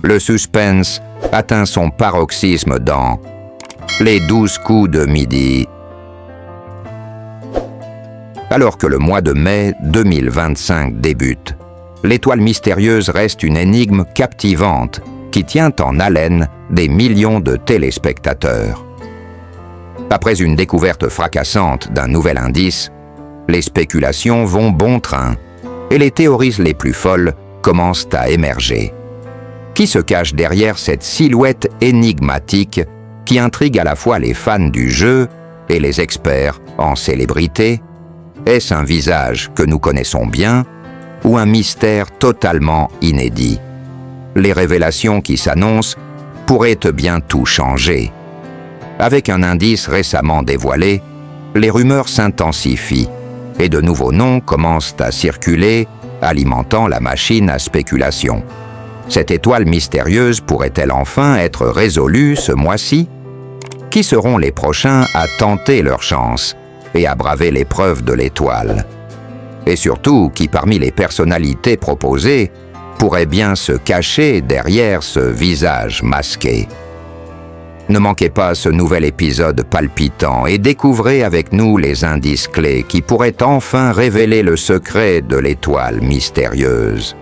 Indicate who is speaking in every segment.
Speaker 1: Le suspense atteint son paroxysme dans Les 12 coups de midi. Alors que le mois de mai 2025 débute, l'étoile mystérieuse reste une énigme captivante qui tient en haleine des millions de téléspectateurs. Après une découverte fracassante d'un nouvel indice, les spéculations vont bon train et les théories les plus folles commencent à émerger. Qui se cache derrière cette silhouette énigmatique qui intrigue à la fois les fans du jeu et les experts en célébrité? Est-ce un visage que nous connaissons bien ou un mystère totalement inédit? Les révélations qui s'annoncent pourraient bien tout changer. Avec un indice récemment dévoilé, les rumeurs s'intensifient et de nouveaux noms commencent à circuler, alimentant la machine à spéculation. Cette étoile mystérieuse pourrait-elle enfin être résolue ce mois-ci? Qui seront les prochains à tenter leur chance et à braver l'épreuve de l'étoile? Et surtout, qui parmi les personnalités proposées pourrait bien se cacher derrière ce visage masqué? Ne manquez pas ce nouvel épisode palpitant et découvrez avec nous les indices clés qui pourraient enfin révéler le secret de l'étoile mystérieuse.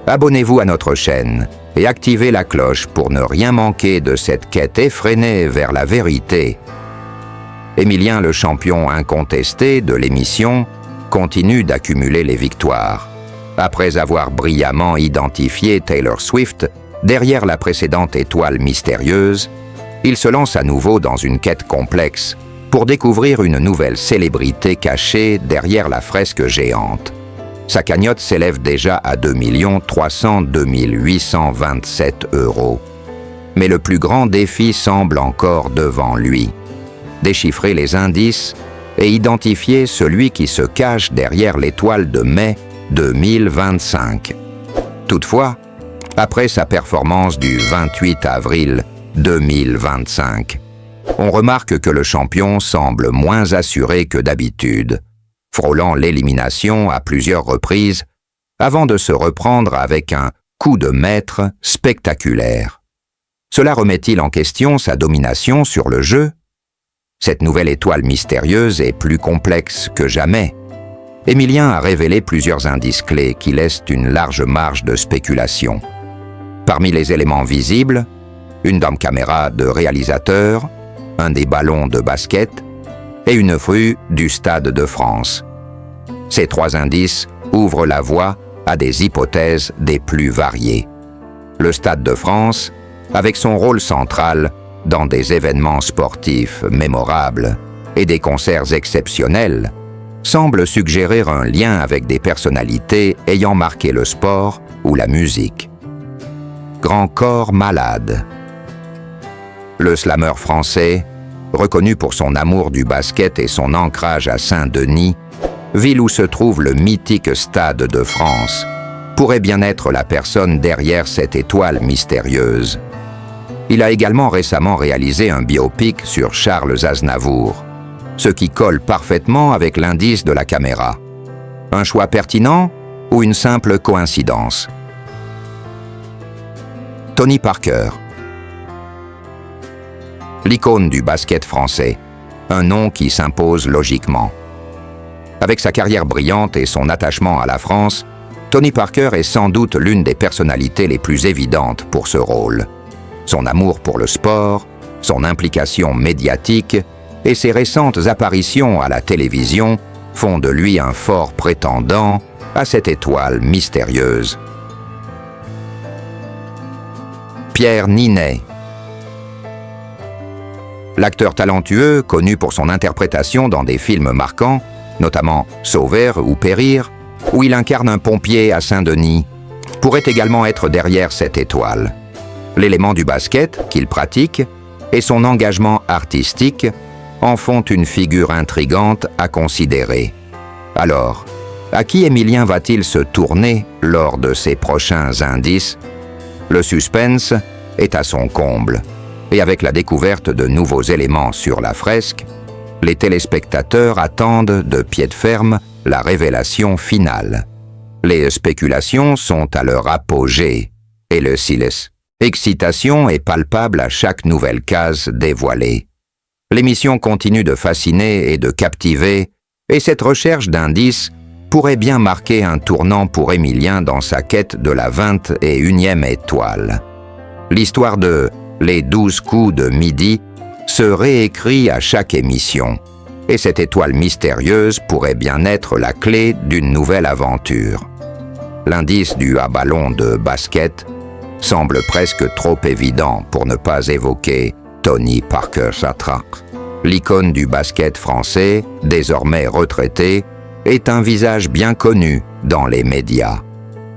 Speaker 1: Abonnez-vous à notre chaîne et activez la cloche pour ne rien manquer de cette quête effrénée vers la vérité. Émilien, le champion incontesté de l'émission, continue d'accumuler les victoires. Après avoir brillamment identifié Taylor Swift derrière la précédente étoile mystérieuse, il se lance à nouveau dans une quête complexe pour découvrir une nouvelle célébrité cachée derrière la fresque géante. Sa cagnotte s'élève déjà à 2 302 827 €. Mais le plus grand défi semble encore devant lui. Déchiffrer les indices et identifier celui qui se cache derrière l'étoile de mai 2025. Toutefois, après sa performance du 28 avril 2025, on remarque que le champion semble moins assuré que d'habitude, frôlant l'élimination à plusieurs reprises avant de se reprendre avec un coup de maître spectaculaire. Cela remet-il en question sa domination sur le jeu? Cette nouvelle étoile mystérieuse est plus complexe que jamais. Émilien a révélé plusieurs indices clés qui laissent une large marge de spéculation. Parmi les éléments visibles, une dame caméra de réalisateur, un des ballons de basket et une rue du Stade de France. Ces 3 indices ouvrent la voie à des hypothèses des plus variées. Le Stade de France, avec son rôle central dans des événements sportifs mémorables et des concerts exceptionnels, semble suggérer un lien avec des personnalités ayant marqué le sport ou la musique. Grand corps malade. Le slameur français, reconnu pour son amour du basket et son ancrage à Saint-Denis, ville où se trouve le mythique Stade de France, pourrait bien être la personne derrière cette étoile mystérieuse. Il a également récemment réalisé un biopic sur Charles Aznavour, ce qui colle parfaitement avec l'indice de la caméra. Un choix pertinent ou une simple coïncidence? Tony Parker. L'icône du basket français, un nom qui s'impose logiquement. Avec sa carrière brillante et son attachement à la France, Tony Parker est sans doute l'une des personnalités les plus évidentes pour ce rôle. Son amour pour le sport, son implication médiatique et ses récentes apparitions à la télévision font de lui un fort prétendant à cette étoile mystérieuse. Pierre Niney. L'acteur talentueux, connu pour son interprétation dans des films marquants, notamment Sauver ou Périr, où il incarne un pompier à Saint-Denis, pourrait également être derrière cette étoile. L'élément du basket qu'il pratique et son engagement artistique en font une figure intrigante à considérer. Alors, à qui Émilien va-t-il se tourner lors de ses prochains indices? Le suspense est à son comble, et avec la découverte de nouveaux éléments sur la fresque, les téléspectateurs attendent de pied ferme la révélation finale. Les spéculations sont à leur apogée, et le Siles. Excitation est palpable à chaque nouvelle case dévoilée. L'émission continue de fasciner et de captiver, et cette recherche d'indices pourrait bien marquer un tournant pour Émilien dans sa quête de la 21e étoile. L'histoire de « Les 12 coups de midi » se réécrit à chaque émission, et cette étoile mystérieuse pourrait bien être la clé d'une nouvelle aventure. L'indice du ballon de basket semble presque trop évident pour ne pas évoquer Tony Parker-Chatrac. L'icône du basket français, désormais retraité, est un visage bien connu dans les médias.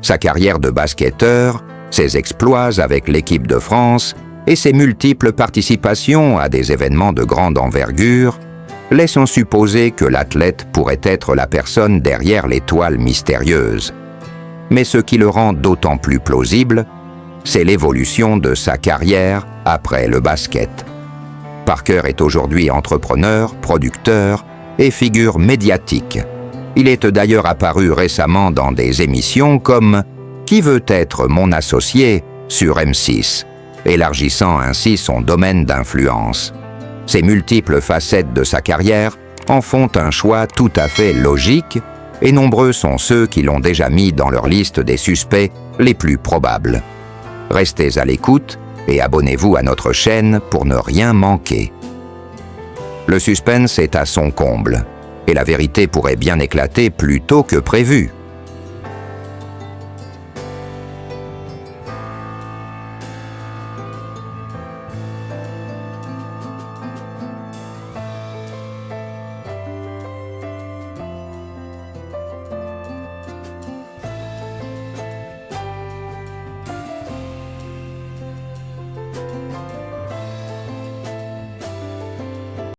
Speaker 1: Sa carrière de basketteur, ses exploits avec l'équipe de France et ses multiples participations à des événements de grande envergure laissent supposer que l'athlète pourrait être la personne derrière l'étoile mystérieuse. Mais ce qui le rend d'autant plus plausible, c'est l'évolution de sa carrière après le basket. Parker est aujourd'hui entrepreneur, producteur et figure médiatique. Il est d'ailleurs apparu récemment dans des émissions comme « Qui veut être mon associé ?» sur M6, élargissant ainsi son domaine d'influence. Ces multiples facettes de sa carrière en font un choix tout à fait logique, et nombreux sont ceux qui l'ont déjà mis dans leur liste des suspects les plus probables. Restez à l'écoute et abonnez-vous à notre chaîne pour ne rien manquer. Le suspense est à son comble, et la vérité pourrait bien éclater plus tôt que prévu.